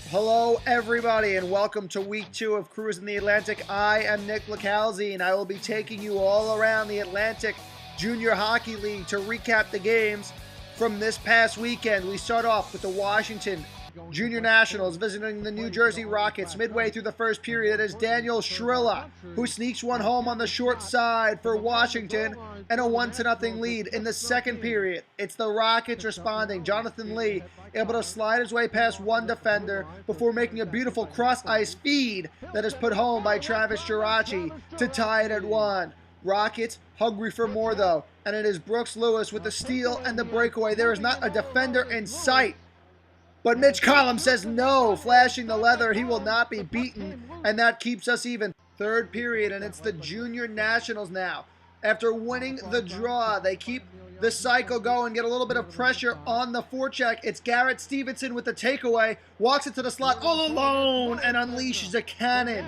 Hello, everybody, and welcome to week 2 of Cruisin the Atlantic. I am Nick Lacalzi, and I will be taking you all around the Atlantic Junior Hockey League to recap the games from this past weekend. We start off with the Washington Junior Nationals visiting the New Jersey Rockets. Midway through the first period, it is Daniel Shrilla who sneaks one home on the short side for Washington and a 1-0 lead. In the second period, it's the Rockets responding. Jonathan Lee able to slide his way past one defender before making a beautiful cross-ice feed that is put home by Travis Geraci to tie it at 1. Rockets hungry for more though, and it is Brooks Lewis with the steal and the breakaway. There is not a defender in sight, but Mitch Collum says no, flashing the leather. He will not be beaten, and that keeps us even. Third period, and it's the Junior Nationals now. After winning the draw, they keep the cycle going, get a little bit of pressure on the forecheck. It's Garrett Stevenson with the takeaway, walks into the slot all alone, and unleashes a cannon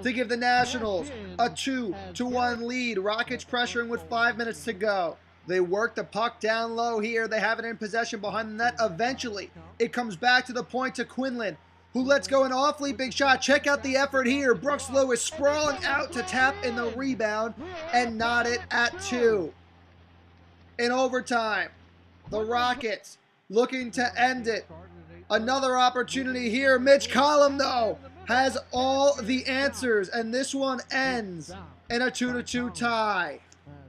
to give the Nationals a 2-1 lead. Rockets pressuring with 5 minutes to go. They work the puck down low here. They have it in possession behind the net. Eventually, it comes back to the point to Quinlan, who lets go an awfully big shot. Check out the effort here. Brooks Lewis sprawling out to tap in the rebound and knot it at 2. In overtime, the Rockets looking to end it. Another opportunity here. Mitch Collum, though, has all the answers, and this one ends in a 2-2 tie.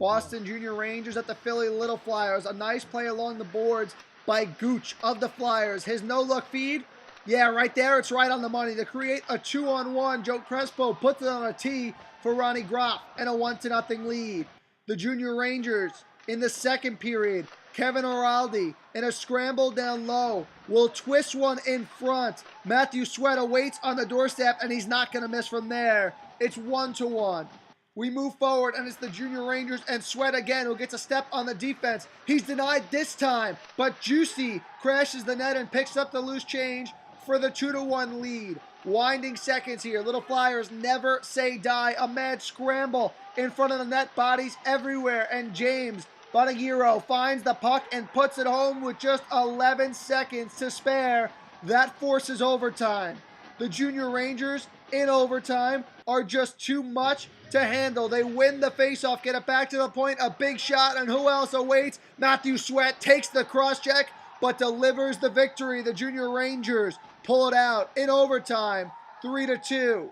Boston Junior Rangers at the Philly Little Flyers. A nice play along the boards by Gooch of the Flyers. His no-look feed, yeah, right there, it's right on the money. To create a 2-on-1, Joe Crespo puts it on a tee for Ronnie Groff and a 1-0 lead. The Junior Rangers in the second period. Kevin Oraldi in a scramble down low will twist one in front. Matthew Sweat awaits on the doorstep, and he's not going to miss from there. It's 1-1. We move forward, and it's the Junior Rangers and Sweat again who gets a step on the defense. He's denied this time, but Juicy crashes the net and picks up the loose change for the 2-1 lead. Winding seconds here. Little Flyers never say die. A mad scramble in front of the net, bodies everywhere, and James Bonagiro finds the puck and puts it home with just 11 seconds to spare. That forces overtime. The Junior Rangers in overtime are just too much to handle. They win the faceoff, get it back to the point, a big shot, and who else awaits? Matthew Sweat takes the cross-check, but delivers the victory. The Junior Rangers pull it out in overtime, 3-2.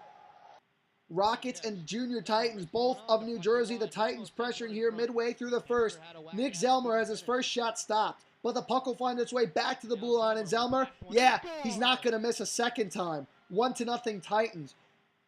Rockets and Junior Titans, both of New Jersey. The Titans pressuring here midway through the first. Nick Zelmer has his first shot stopped, but the puck will find its way back to the blue line, and Zelmer, yeah, he's not going to miss a second time. 1-0 Titans.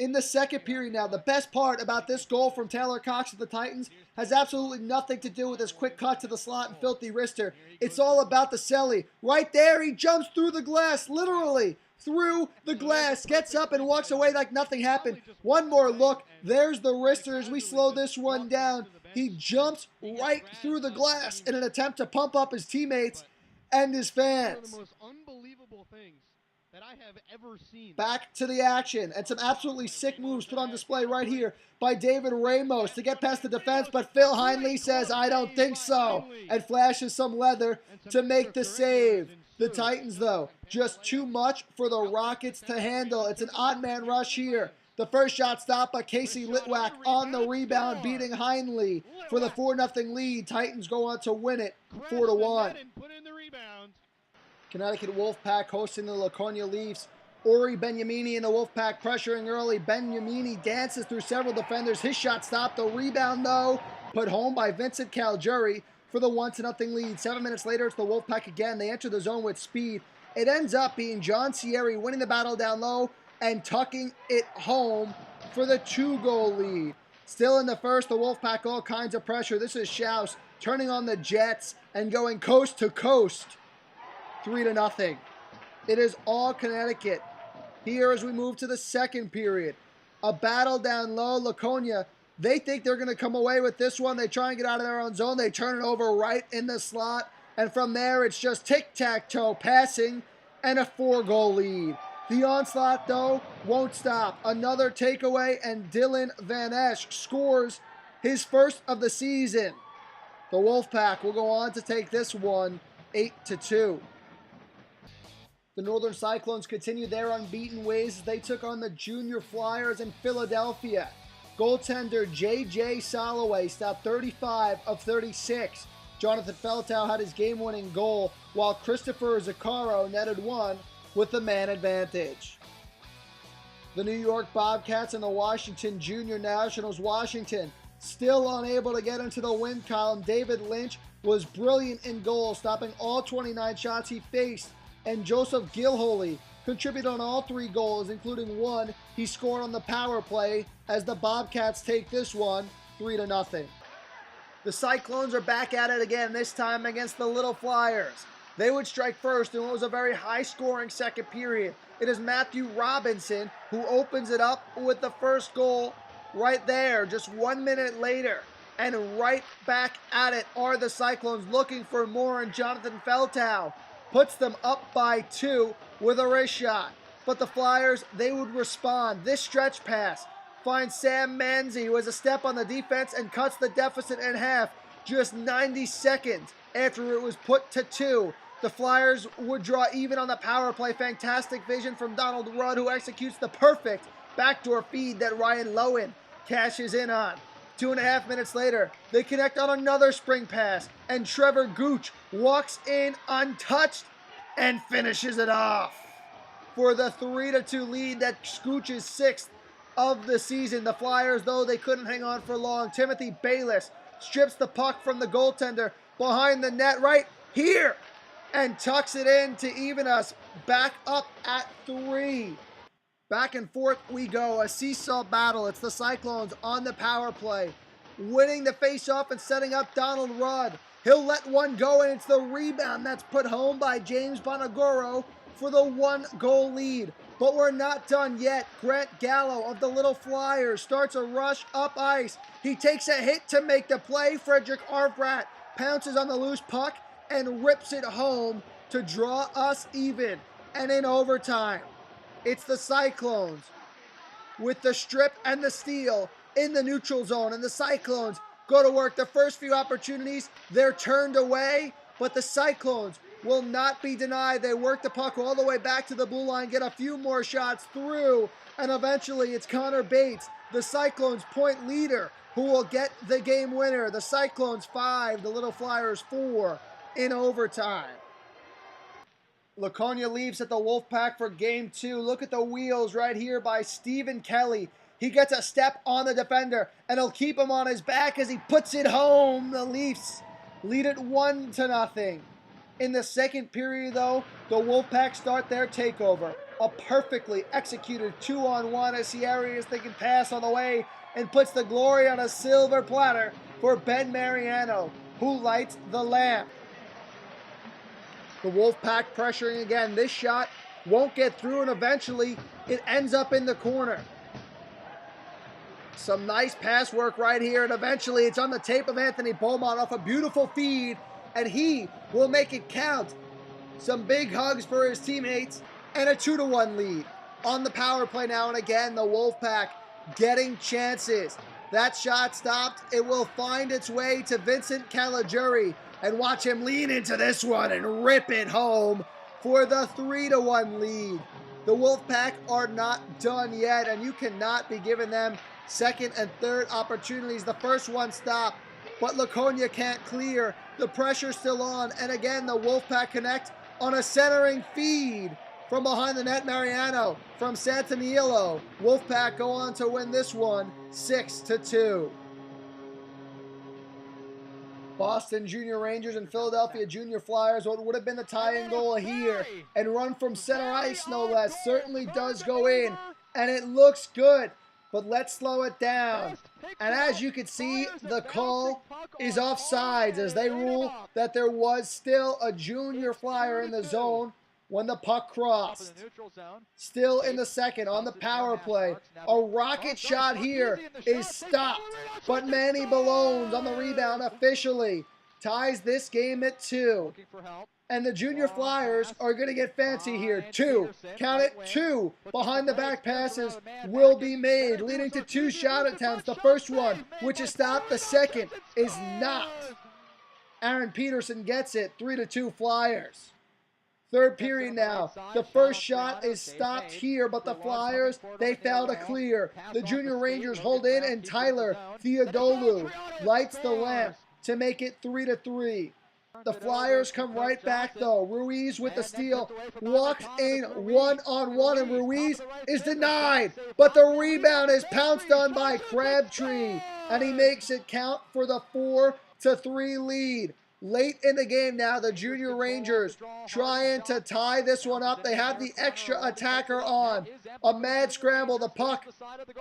In the second period now, the best part about this goal from Taylor Cox of the Titans has absolutely nothing to do with his quick cut to the slot and filthy wrister. It's all about the celly. Right there, he jumps through the glass, literally through the glass, gets up and walks away like nothing happened. One more look. There's the wrister as we slow this one down. He jumps right through the glass in an attempt to pump up his teammates and his fans. One of the most unbelievable things that I have ever seen. Back to the action, and some absolutely sick moves put on display right here by David Ramos to get past the defense, but Phil Heinle says, I don't think so, and flashes some leather to make the save. The Titans, though, just too much for the Rockets to handle. It's an odd man rush here. The first shot stopped by Casey Litwack on the rebound, beating Heinle for the 4-0 lead. Titans go on to win it 4-1. Connecticut Wolfpack hosting the Laconia Leafs. Ori Benyamini in the Wolfpack pressuring early. Benyamini dances through several defenders. His shot stopped. The rebound, though, put home by Vincent Calgary for the 1-0 lead. 7 minutes later, it's the Wolfpack again. They enter the zone with speed. It ends up being John Sierra winning the battle down low and tucking it home for the 2-goal lead. Still in the first, the Wolfpack all kinds of pressure. This is Schaus turning on the Jets and going coast to coast. 3-0. It is all Connecticut. Here as we move to the second period. A battle down low. Laconia, they think they're going to come away with this one. They try and get out of their own zone. They turn it over right in the slot. And from there, it's just tic-tac-toe passing and a 4-goal lead. The onslaught, though, won't stop. Another takeaway, and Dylan Van Esch scores his first of the season. The Wolfpack will go on to take this one 8-2. The Northern Cyclones continue their unbeaten ways as they took on the Junior Flyers in Philadelphia. Goaltender J.J. Soloway stopped 35 of 36. Jonathan Feltow had his game-winning goal, while Christopher Zaccaro netted one with the man advantage. The New York Bobcats and the Washington Junior Nationals. Washington still unable to get into the win column. David Lynch was brilliant in goal, stopping all 29 shots he faced, and Joseph Gilholy contributed on all 3 goals, including one he scored on the power play as the Bobcats take this one 3-0. The Cyclones are back at it again, this time against the Little Flyers. They would strike first in what was a very high-scoring second period. It is Matthew Robinson who opens it up with the first goal right there, just 1 minute later. And right back at it are the Cyclones looking for more, and Jonathan Feltow puts them up by 2 with a wrist shot. But the Flyers, they would respond. This stretch pass finds Sam Manzi, who has a step on the defense and cuts the deficit in half just 90 seconds after it was put to 2. The Flyers would draw even on the power play. Fantastic vision from Donald Rudd, who executes the perfect backdoor feed that Ryan Lowen cashes in on. 2.5 minutes later, they connect on another spring pass, and Trevor Gooch walks in untouched and finishes it off for the 3-2 lead. That's Gooch's 6th of the season. The Flyers, though, they couldn't hang on for long. Timothy Bayless strips the puck from the goaltender behind the net right here and tucks it in to even us back up at 3. Back and forth we go, a seesaw battle. It's the Cyclones on the power play, winning the face-off and setting up Donald Rudd. He'll let one go, and it's the rebound that's put home by James Bonagoro for the 1-goal lead. But we're not done yet. Grant Gallo of the Little Flyers starts a rush up ice. He takes a hit to make the play. Frederick Arvrat pounces on the loose puck and rips it home to draw us even. And in overtime, it's the Cyclones with the strip and the steal in the neutral zone. And the Cyclones go to work. The first few opportunities, they're turned away, but the Cyclones will not be denied. They work the puck all the way back to the blue line, get a few more shots through, and eventually it's Connor Bates, the Cyclones' point leader, who will get the game winner. The Cyclones 5, the Little Flyers 4 in overtime. Laconia leaves at the Wolfpack for Game 2. Look at the wheels right here by Stephen Kelly. He gets a step on the defender, and he'll keep him on his back as he puts it home. The Leafs lead it 1-0. In the second period, though, the Wolfpack start their takeover. A perfectly executed 2-on-1 as Sierra is thinking pass on the way and puts the glory on a silver platter for Ben Mariano, who lights the lamp. The Wolfpack pressuring again. This shot won't get through, and eventually it ends up in the corner. Some nice pass work right here, and eventually it's on the tape of Anthony Beaumont off a beautiful feed, and he will make it count. Some big hugs for his teammates, and a 2-1 lead. On the power play now, and again, the Wolfpack getting chances. That shot stopped. It will find its way to Vincent Caligiuri, and watch him lean into this one and rip it home for the 3-1 lead. The Wolfpack are not done yet, and you cannot be giving them second and third opportunities. The first one stopped, but Laconia can't clear. The pressure's still on, and again, the Wolfpack connect on a centering feed from behind the net. Mariano from Santaniello. Wolfpack go on to win this one 6-2. Boston Junior Rangers and Philadelphia Junior Flyers. What would have been the tying goal here, and run from center ice, no less, certainly does go in, and it looks good. But let's slow it down. And as you can see, the call is offsides as they rule that there was still a Junior Flyer in the zone when the puck crossed. Still in the second on the power play. A rocket shot here is stopped, but Manny Ballones on the rebound officially ties this game at 2. And the Junior Flyers are going to get fancy here. 2, count it, 2 behind the back passes will be made, leading to 2 shot attempts. The first one, which is stopped, the second is not. Aaron Peterson gets it, 3-2 Flyers. Third period now. The first shot is stopped here, but the Flyers, they fail to clear. The Junior Rangers hold in, and Tyler Theodolu lights the lamp to make it 3-3. The Flyers come right back, though. Ruiz with the steal, walks in one-on-one, and Ruiz is denied. But the rebound is pounced on by Crabtree, and he makes it count for the 4-3 lead. Late in the game now, the Junior Rangers trying to tie this one up. They have the extra attacker on. A mad scramble, the puck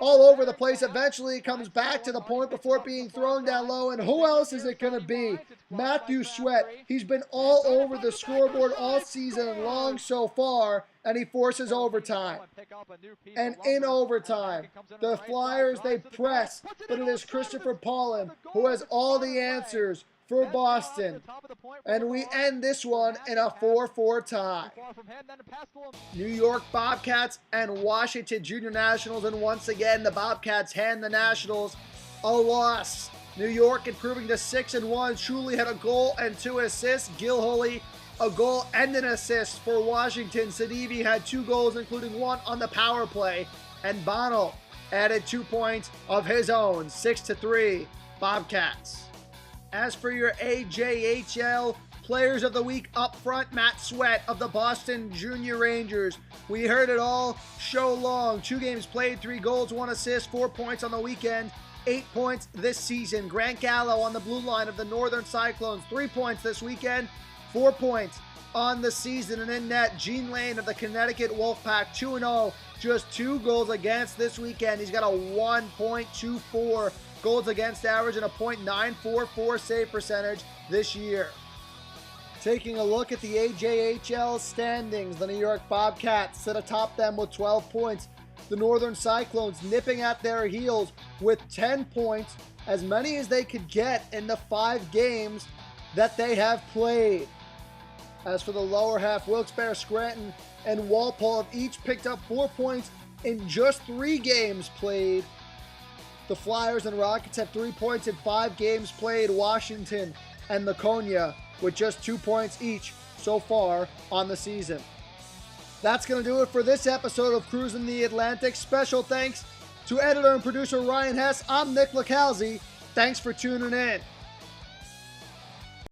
all over the place. Eventually it comes back to the point before being thrown down low. And who else is it going to be? Matthew Sweat. He's been all over the scoreboard all season long so far, and he forces overtime. And in overtime, the Flyers, they press, but it is Christopher Paulin who has all the answers for Boston. And we end this one in a 4-4 tie. New York Bobcats and Washington Junior Nationals, and once again the Bobcats hand the Nationals a loss. New York improving to 6-1. Truly had a goal and 2 assists. Gilholy a goal and an assist for Washington. Sadivi had 2 goals, including 1 on the power play. And Bonnell added 2 points of his own. 6-3 Bobcats. As for your AJHL Players of the Week up front, Matt Sweat of the Boston Junior Rangers. We heard it all show long. 2 games played, 3 goals, 1 assist, 4 points on the weekend, 8 points this season. Grant Gallo on the blue line of the Northern Cyclones, 3 points this weekend, 4 points on the season. And in net, Gene Lane of the Connecticut Wolfpack, 2-0, just 2 goals against this weekend. He's got a 1.24 goals against average and a .944 save percentage this year. Taking a look at the AJHL standings, the New York Bobcats sit atop them with 12 points. The Northern Cyclones nipping at their heels with 10 points, as many as they could get in the 5 games that they have played. As for the lower half, Wilkes-Barre, Scranton, and Walpole have each picked up 4 points in just 3 games played. The Flyers and Rockets have 3 points in 5 games played. Washington and Laconia with just 2 points each so far on the season. That's going to do it for this episode of Cruisin' the Atlantic. Special thanks to editor and producer Ryan Hess. I'm Nick LaCalzi. Thanks for tuning in.